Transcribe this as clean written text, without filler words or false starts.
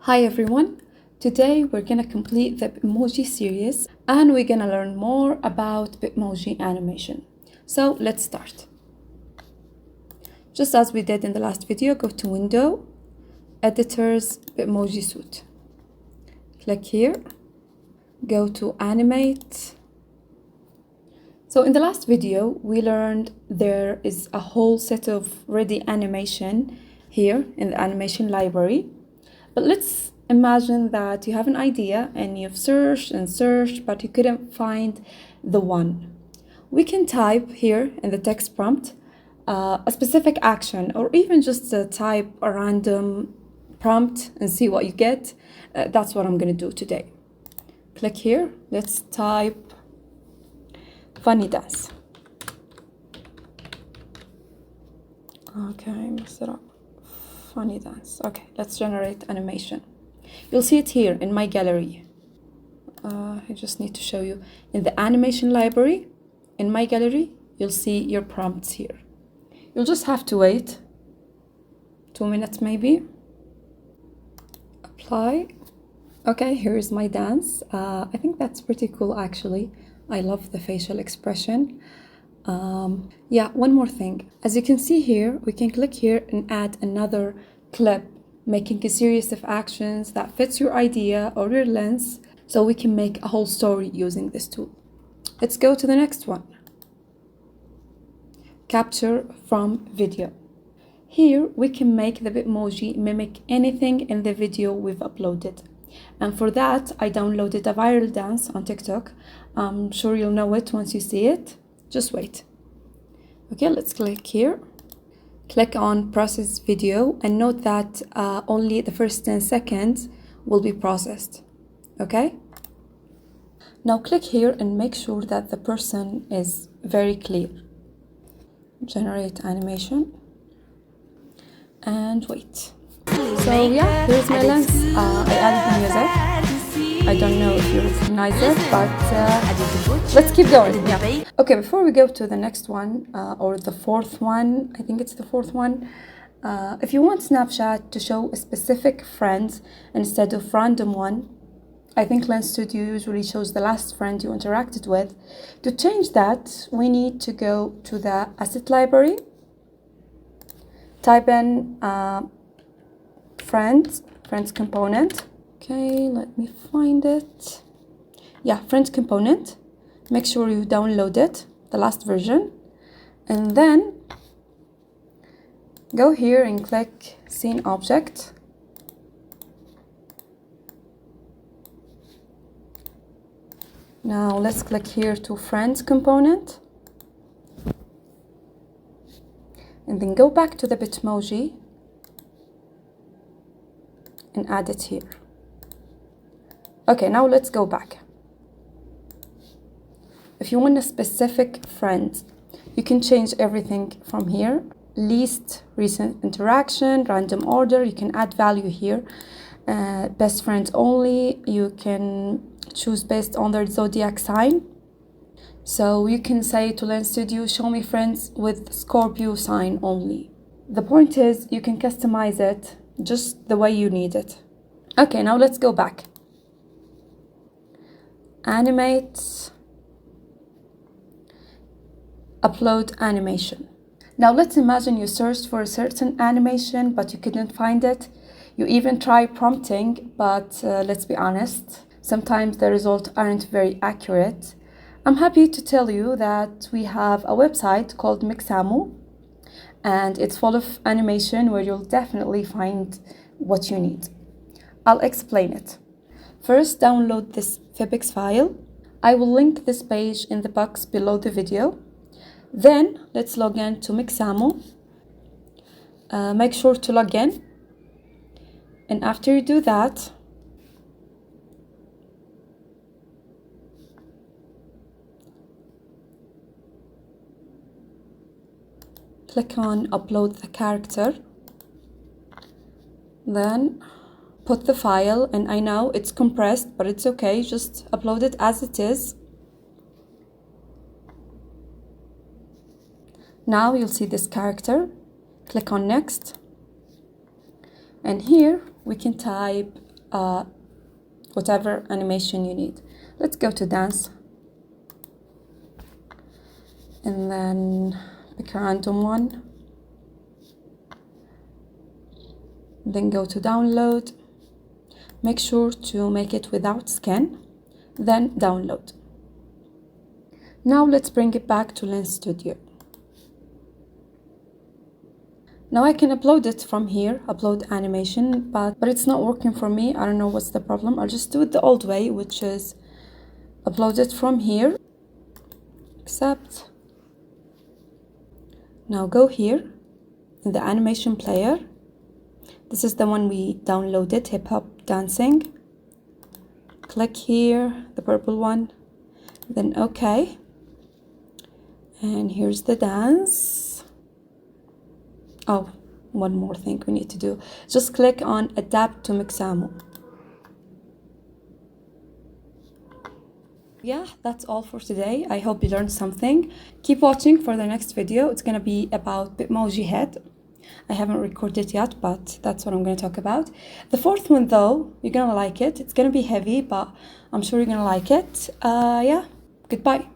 Hi everyone, today we're gonna complete the BITMOJI series and we're gonna learn more about BITMOJI animation. So let's start. Just as we did in the last video, go to Window, Editors, BITMOJI Suite. Click here, go to Animate. So in the last video, we learned there is a whole set of ready animation here in the animation library. But let's imagine that you have an idea and you've searched and searched, but you couldn't find the one. We can type here in the text prompt a specific action, or even just type a random prompt and see what you get. That's what I'm going to do today. Click here. Let's type funny dance. Okay, mess it up. Funny dance. Okay, let's generate animation. You'll see it here in my gallery. I just need to show you in the animation library. In my gallery, you'll see your prompts here. You'll just have to wait 2 minutes maybe. Apply. Okay, here's my dance. I think that's pretty cool actually. I love the facial expression. Yeah, one more thing. As you can see here, we can click here and add another clip, making a series of actions that fits your idea or your lens, so we can make a whole story using this tool. Let's go to the next one. Capture from video. Here we can make the BITMOJI mimic anything in the video we've uploaded. And for that, I downloaded a viral dance on TikTok. I'm sure you'll know it once you see it. Just wait. Okay, let's click here. Click on process video and note that only the first 10 seconds will be processed. Okay? Now click here and make sure that the person is very clear. Generate animation. And wait. So yeah, here's my lens. I added the music. I don't know if you recognize it, but let's keep going. Yeah. Okay, before we go to the next one, or the fourth one, I think it's the fourth one. If you want Snapchat to show a specific friend instead of random one, I think Lens Studio usually shows the last friend you interacted with. To change that, we need to go to the asset library, type in friends component. Okay, let me find it. Yeah, friends component. Make sure you download it, the last version. And then go here and click scene object. Now let's click here to friends component. And then go back to the BITMOJI and add it here. Okay, now let's go back. If you want a specific friend, you can change everything from here. Least recent interaction, random order, you can add value here. Best friends only, you can choose based on their zodiac sign. So you can say to Lens Studio, show me friends with Scorpio sign only. The point is, you can customize it just the way you need it. Okay, now let's go back. Animate, upload animation. Now let's imagine you searched for a certain animation but you couldn't find it. You even try prompting, but let's be honest, sometimes the results aren't very accurate. I'm happy to tell you that we have a website called Mixamo, and it's full of animation where you'll definitely find what you need. I'll explain it. First, download this FBX file. I will link this page in the box below the video. Then, let's log in to Mixamo. Make sure to log in. And after you do that, click on upload the character. Then put the file, and I know it's compressed, but it's okay, just upload it as it is. Now you'll see this character. Click on next, and here we can type whatever animation you need. Let's go to dance. And then pick a random one. Then go to download. Make sure to make it without scan. Then download. Now let's bring it back to Lens Studio. Now I can upload it from here, upload animation, but it's not working for me. I don't know what's the problem. I'll just do it the old way, which is upload it from here, accept. Now go here in the animation player. This is the one we downloaded, hip hop dancing. Click here, the purple one, then OK. And here's the dance. Oh, one more thing we need to do. Just click on Adapt to Mixamo. Yeah, that's all for today. I hope you learned something. Keep watching for the next video. It's gonna be about Bitmoji head. I haven't recorded yet, but that's what I'm gonna talk about. The fourth one though, you're gonna like it. It's gonna be heavy, but I'm sure you're gonna like it. Yeah, goodbye.